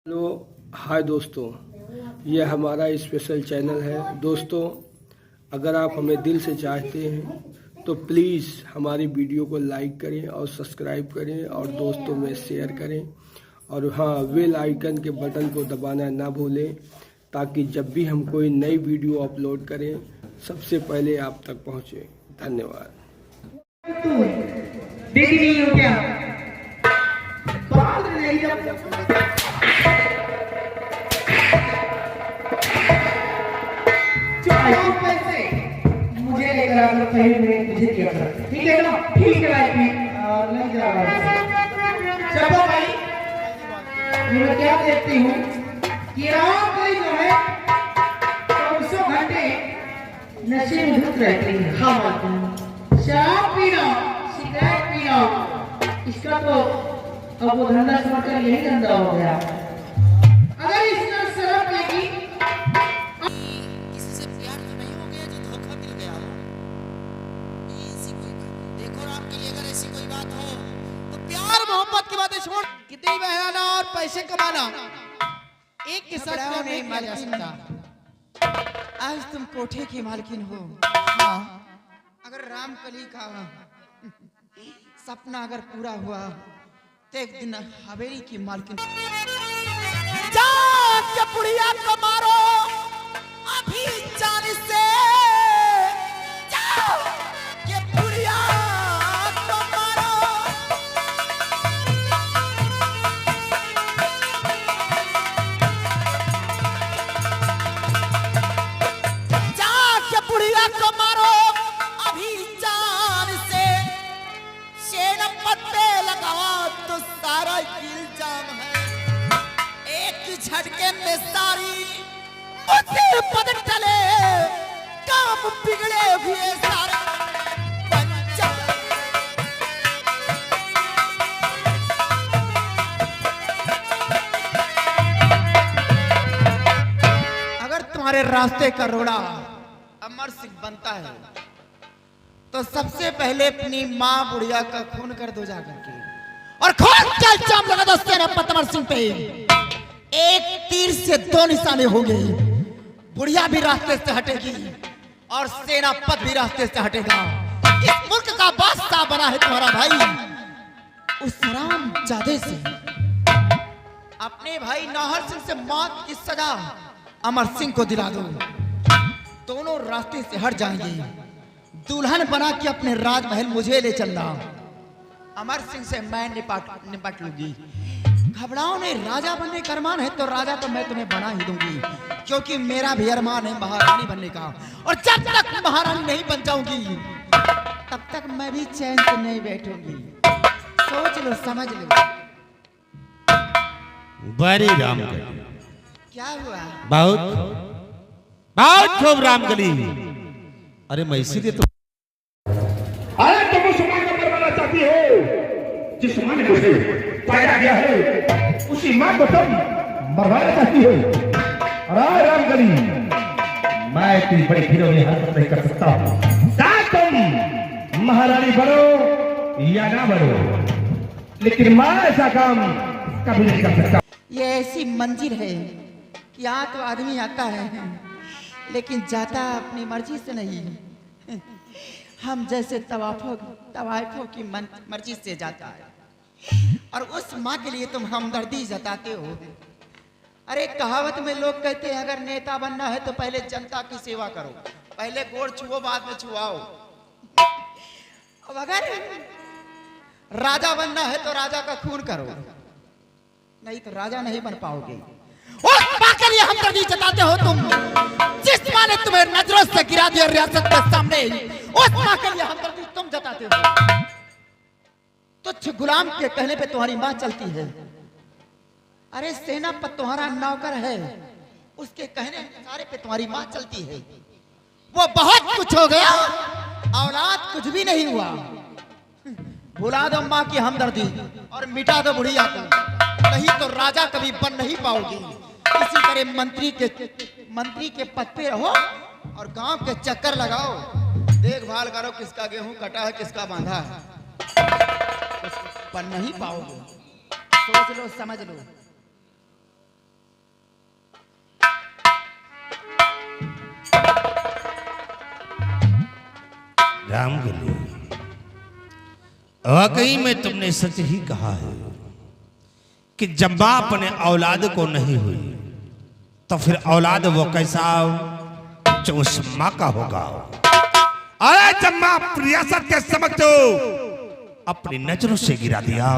Hello hi दोस्तों, यह हमारा स्पेशल चैनल है। दोस्तों, अगर आप हमें दिल से चाहते हैं तो प्लीज़ हमारी वीडियो को लाइक करें और सब्सक्राइब करें और दोस्तों में शेयर करें। और हाँ, बेल आइकन के बटन को दबाना ना भूलें ताकि जब भी हम कोई नई वीडियो अपलोड करें सबसे पहले आप तक पहुँचे। धन्यवाद। मुझे लेकर आकर कहीं में मुझे दिया करते, ठीक है ना? ठीक है भाई, नहीं जा रहा। चलो भाई, मैं क्या देखती हूँ कि रात में जो है 24 घंटे नशे में धुत रहती है। हाँ बात, शराब पीना, सिगरेट पीना, इसका तो अब वो धंधा छोड़कर यही धंधा हो गया। अगर इसका शराब पीगी मोहब्बत की बातें छोड़, कितनी बहराना और पैसे कमाना एक के साथ नहीं मिल सकता। आज तुम कोठे की मालकिन हो। हाँ, अगर रामकली का सपना अगर पूरा हुआ तो एक दिन हवेली की मालकिन। जाके बुढ़िया को मारो अभी जान से, झटके में सारी मुसीबत टले, काम बिगड़े हुए सारे अगर तुम्हारे रास्ते का रोड़ा अमर सिंह बनता है तो सबसे पहले अपनी माँ बुढ़िया का खून कर दो जाकर के, और खून का इल्जाम लगा दो सेनापति अमर सिंह पे। एक तीर से दो निशाने होंगे, बुढ़िया भी रास्ते से हटेगी और सेनापति भी रास्ते से हटेगा। इस मुल्क का बादशाह बना है तुम्हारा भाई उस हरामजादे से। अपने भाई नाहर सिंह से मौत की सजा अमर सिंह को दिला दो, दोनों रास्ते से हट जाएंगे। दुल्हन बना के अपने राजमहल मुझे ले चलना, अमर सिंह से मैं निपट लूंगी। घबराओ नहीं, राजा बनने का अरमान है तो राजा तो मैं तुम्हें बना ही दूंगी, क्योंकि मेरा भी अरमान है महारानी बनने का। और जब तक महारानी नहीं बन जाऊंगी तब तक मैं भी चैन से नहीं बैठूंगी। सोच लो, समझ लो। बड़ी राम क्या हुआ? बहुत खूब रामगली। अरे मैं इसीलिए तो, अरे तुम उस मां को मरवाना चाहती हो जिस मां ने मुझे पैदा किया है, उसी मां को तुम मरवाना चाहती हो। अरे रामगली, मैं इतनी बड़ी घिनौनी हरकत नहीं कर सकता। तुम महारानी बनो या ना बनो, लेकिन मैं ऐसा काम कभी नहीं कर सकता। ये ऐसी मंजिल है कि यहाँ तो आदमी आता है लेकिन जाता अपनी मर्जी से नहीं। हम जैसे तवाइफों की मर्जी से जाता है, और उस माँ के लिए तुम हमदर्दी जताते हो। अरे कहावत में लोग कहते हैं अगर नेता बनना है तो पहले जनता की सेवा करो, पहले गोड़ छुओ बाद में छुआओ। अब अगर राजा बनना है तो राजा का खून करो, नहीं तो राजा नहीं बन पाओगे। उस माँ के लिए हमदर्दी जताते हो तुम जिस माँ ने तुम्हें नजरों से गिरा दिया रियासत के सामने। उस माँ के लिए हमदर्दी तुम जताते हो। तुच्छ गुलाम के कहने पे तुम्हारी माँ चलती है। अरे सेनापति तुम्हारा नौकर है, उसके कहने सारे पे तुम्हारी माँ चलती है। वो बहुत कुछ हो गया, औलाद कुछ भी नहीं हुआ। भुला दो माँ की हमदर्दी और मिटा दो बुढ़िया को, नहीं तो राजा कभी बन नहीं पाओगी। इसी तरह मंत्री के पद पे रहो और गांव के चक्कर लगाओ, देखभाल करो किसका गेहूं कटा है किसका बांधा है। बन नहीं पाओगे। सोच लो, समझ लो। रामगली, वाकई में तुमने सच ही कहा है कि जब मां अपने औलाद को नहीं हुई तो फिर औलाद वो कैसा जो उस मां का होगा। अरे जब मां रियासत के समक्ष अपनी नजरों से गिरा दिया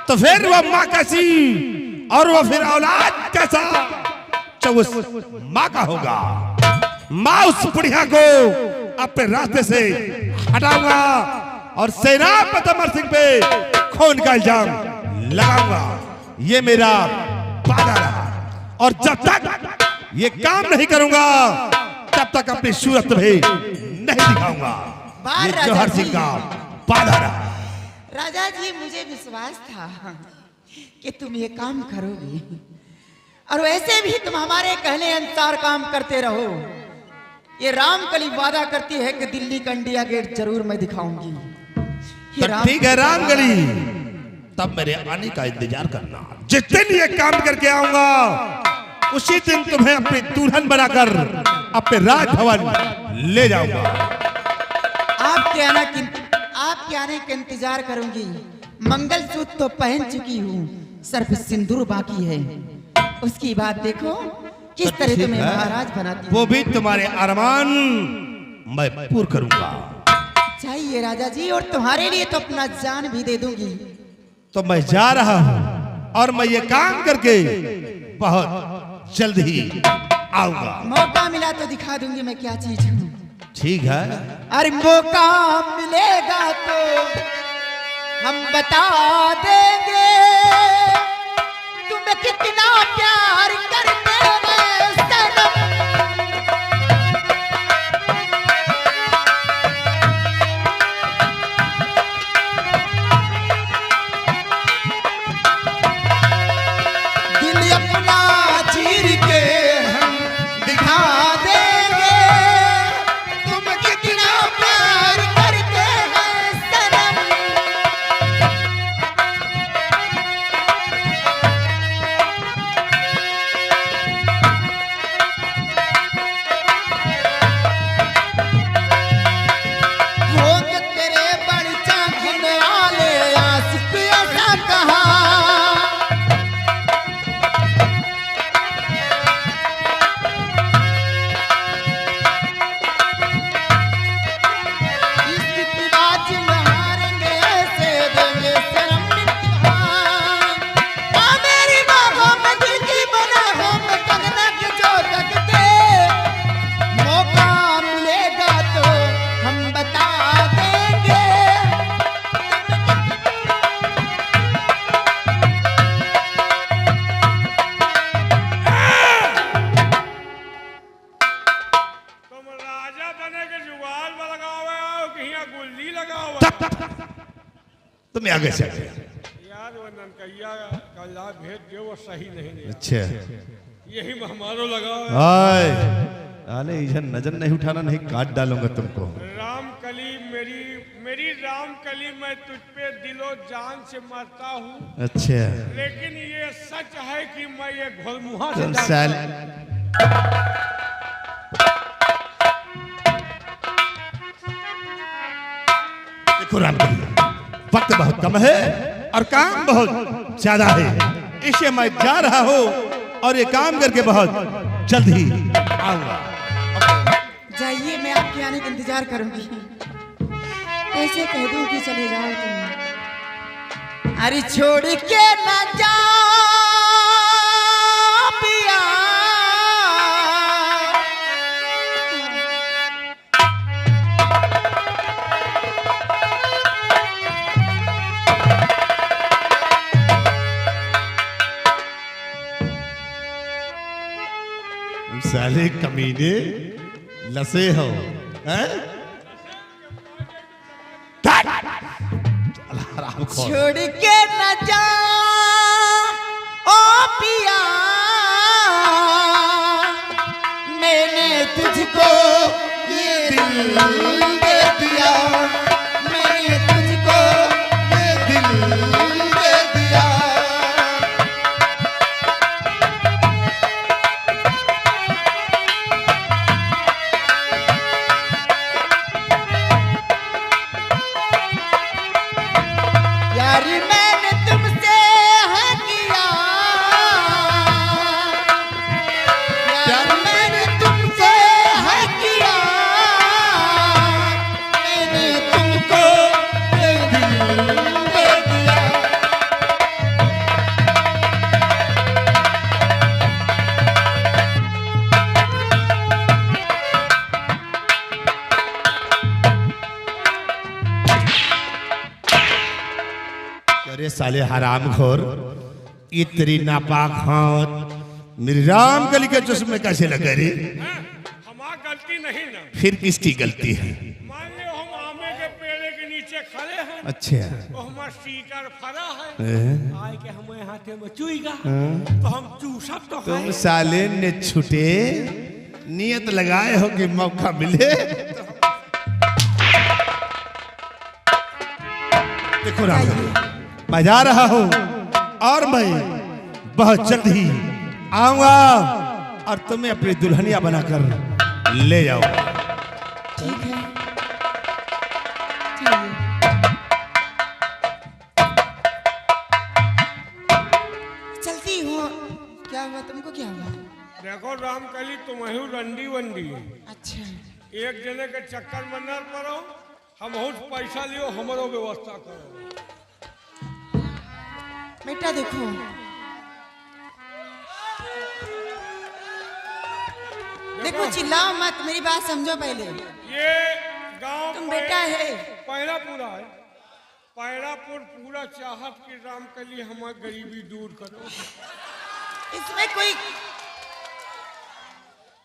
तो फिर वो मां कैसी और वो फिर औलाद कैसा जो उस मां का होगा। मां उस बुढ़िया को अपने रास्ते से हटाऊंगा और सेनापति अमर सिंह पे खून का इल्जाम लगाऊंगा। ये मेरा वादा रहा और जब तक ये काम नहीं करूंगा तब तक अपनी सूरत भी नहीं दिखाऊंगा। ये जौहर सिंह का वादा रहा। राजा जी, मुझे विश्वास था कि तुम ये काम करोगे और वैसे भी तुम हमारे कहने अनुसार काम करते रहो। ये रामकली वादा करती है कि दिल्ली का इंडिया गेट जरूर मैं दिखाऊंगी। तो ठीक है रामगली, तब मेरे आने का इंतजार करना। जिस दिन ये काम करके आऊंगा उसी दिन तुम्हें अपनी दुल्हन बनाकर अपने राजभवन ले जाऊंगा। आपके आने का इंतजार करूंगी। मंगलसूत्र तो पहन चुकी हूँ, सिर्फ सिंदूर बाकी है। उसकी बात देखो किस तो तरह ठीक तुम्हें है, महाराज बनाती वो भी तुम्हारे अरमान मैं पूर्ण करूंगा। चाहिए राजा जी, और तुम्हारे लिए तो अपना जान भी दे दूंगी। तो मैं जा रहा हूं और मैं ये काम करके बहुत जल्द ही आऊंगा। मौका मिला तो दिखा दूंगी मैं क्या चीज हूँ। ठीक है, अरे मौका मिलेगा तो हम बता देंगे तुम्हें कितना प्यार करते हैं सनम। दिल अपना चीर के हम दिखा देंगे तुम कितना प्यार करते हैं सनम। होंगे तेरे बड़ी चाहने वाले आशिक ऐसा कहा। इसकी बात मारेंगे ऐसे देंगे शर्म इम्तिहान। आ मेरी बाहों में दिल की बनाहों में कंगना की जो तकते। मौका मिलेगा तो हम बता देंगे। तुम राजा बने के जुगाड़ में लगावे हो कि यहाँ गुल्ली लगावे। तुम आगे से यार वो ननकैया का लाभ भेज दे, वो सही नहीं है। अच्छा यही में हमारो लगावे। हाय, अरे इधर नजर नहीं उठाना, नहीं काट डालूंगा तुमको। रामकली मेरी रामकली, मैं तुझ पे दिलो जान से मरता हूँ, अच्छा लेकिन ये सच है कि मैं ये घोलमुहा से चल जाता साल देखो रामगली, वक्त बहुत कम है और काम बहुत ज्यादा है, इसलिए मैं जा रहा हूँ और ये काम करके बहुत जल्द ही आऊंगा। जाइए, मैं आपके आने का इंतजार करूंगी। ऐसे कह दूं कि चले जाओ तुम। अरे छोड़ के ना जा पिया, साले कमीने लसे हो हैं? आराम खोल। छोड़ के न जा ओ पिया, मैंने तुझको ये दिल दे दिया, मैंने तुझको ये दिल दे दिया। साले हराम घोर, ये तेरी नापाक हाथ मेरी राम कली के चश्मे कैसे लगे रे? हमारी गलती नहीं ना। फिर किसकी गलती है? मान लो हम आमे के पेड़ के नीचे खड़े हैं, अच्छा तो हमारा सीकर फरा है, हैं? आए के हमें हाथे में चुईगा तो हम चूसब तो तुम है। साले ने छुटे नियत लगाए हो कि मौका मिले। देखो राम, मैं जा रहा हूं और मैं बहुत जल्द ही आऊंगा और तुम्हें अपनी दुल्हनिया बनाकर ले जाऊंगा। ठीक है, चलिए। चलती हो। क्या हुआ तुमको, क्या हुआ? देखो रामकली तुम ही रंडी वंडी, अच्छा, एक जने के चक्कर में न पड़ो, हम पैसा लियो, हमारो व्यवस्था करो। बेटा देखो, देखो चिल्लाओ मत, मेरी बात समझो पहले। ये गांव तुम बेटा है। पैरापुरा है, पैरापुर पूरा चाहत की रामकली हमारी गरीबी दूर करो।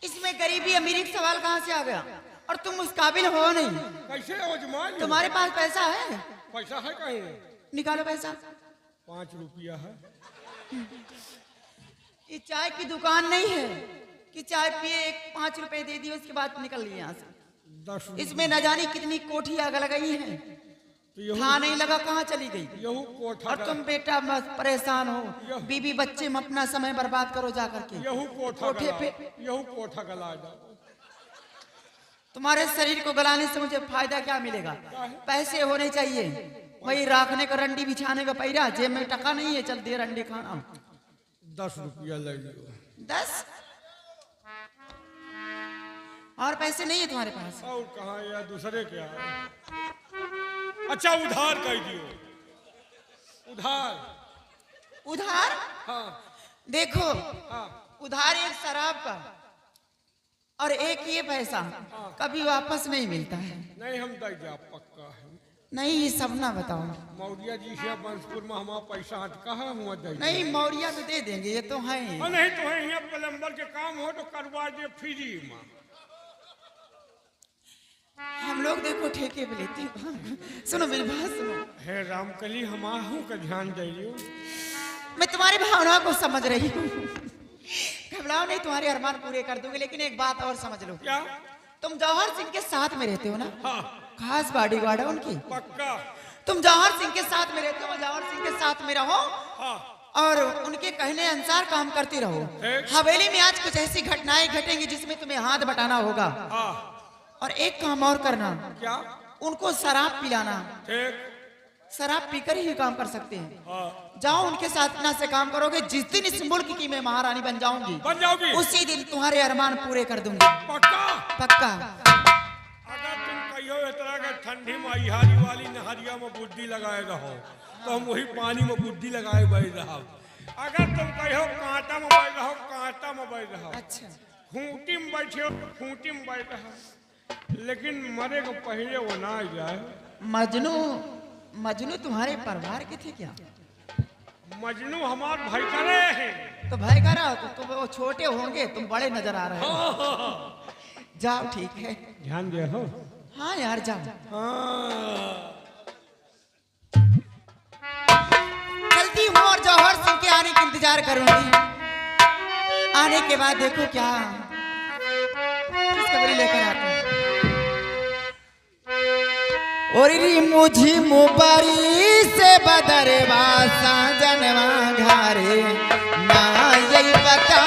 इसमें गरीबी अमीरी का सवाल कहाँ से आ गया? और तुम उस काबिल हो नहीं। कैसे आजमा लो? तुम्हारे पास पैसा है? पैसा है कहीं? निकालो पैसा। 5 रुपया है। ये चाय की दुकान नहीं है कि चाय पिए 5 रुपए दे दिए उसके बाद निकल लिए यहाँ से। 10 इसमें न जानी कितनी कोठी आग लगाई है, तो था नहीं लगा कहाँ चली गई। यहू कोठा और तुम बेटा बस परेशान हो, बीबी बच्चे में अपना समय बर्बाद करो जा करके। यहू कोठा कोठे पे यहू कोठा गला जाओ। तुम्हारे शरीर को गलाने से मुझे फायदा क्या मिलेगा? पैसे होने चाहिए, वही राखने का, रंडी बिछाने का पैरा। जेब में टका नहीं है, चल दे रंडी खाना। 10 रुपया ले लो। 10 और पैसे नहीं है तुम्हारे पास? और कहाँ या दूसरे क्या है? अच्छा उधार कर दियो। उधार? उधार? हाँ देखो, हाँ। उधार एक शराब का और एक ये पैसा कभी वापस नहीं मिलता है। नहीं हम दे जा पक्का है। नहीं ये सब ना बताओ। मौर्या जी से बंसपुर में हमारा पैसा अटका है, हुआ दे। नहीं मौर्या तो दे देंगे, ये तो है। नहीं तो है यहाँ प्लम्बर के काम हो तो करवा दे फ्री में। हम लोग देखो ठेके पे लेते हैं। सुनो मेरी बात सुनो। हे रामकली हमाहू का ध्यान दे लियो। मैं तुम्हारी भावनाओं को समझ रही हूँ, घबराओ नहीं, तुम्हारे अरमान पूरे कर दूंगी। लेकिन एक बात और समझ लो। क्या? तुम जौहर सिंह के साथ में रहते हो ना? हाँ खास बॉडीगार्ड है उनकी। पक्का। तुम जौहर सिंह के साथ में रहते हो, जौहर सिंह के साथ में रहो हाँ और उनके कहने अनुसार काम करते रहो। ठीक। हवेली में आज कुछ ऐसी घटनाएं घटेंगी जिसमें तुम्हें हाथ बटाना होगा। हाँ। और एक काम और करना, क्या? उनको शराब पिलाना। ठीक। शराब पीकर ही काम कर सकते हैं। हाँ जाओ उनके साथ इतना से काम करोगे, जिस दिन इस मुल्क की मैं महारानी बन जाऊंगी, बन जाओगी? उसी दिन तुम्हारे अरमान पूरे कर दूंगी। पक्का। पक्का। अगर तुम कहियो इतना के ठंडी में इहारी वाली नहरिया में बुद्धि लगाए रहो तो हम वही पानी में बुद्धि लगाए बैठ रहा। अगर तुम कहियो कांटा में बैठ रहो, कांटा में बैठ रहो। अच्छा, खूंटी में बैठे हो, खूंटी में बैठ रहो। लेकिन मरे को पहले वो ना आ जाए। मजनू तुम्हारे परिवार के थे क्या? मजनू हमारे भाई करे हैं। तो भाई कह रहा हो तो तुम वो छोटे होंगे, तुम बड़े नजर आ रहे हो। जाओ ठीक है। ध्यान दे हो। हाँ यार जाओ। चलती हूँ और जौहर सिंह के आने का इंतजार करूंगी। आने के बाद देखो क्या खुशखबरी लेकर आती हूँ। और मुझी मुबारी से बदरवा साजनवा घरे ना यही बता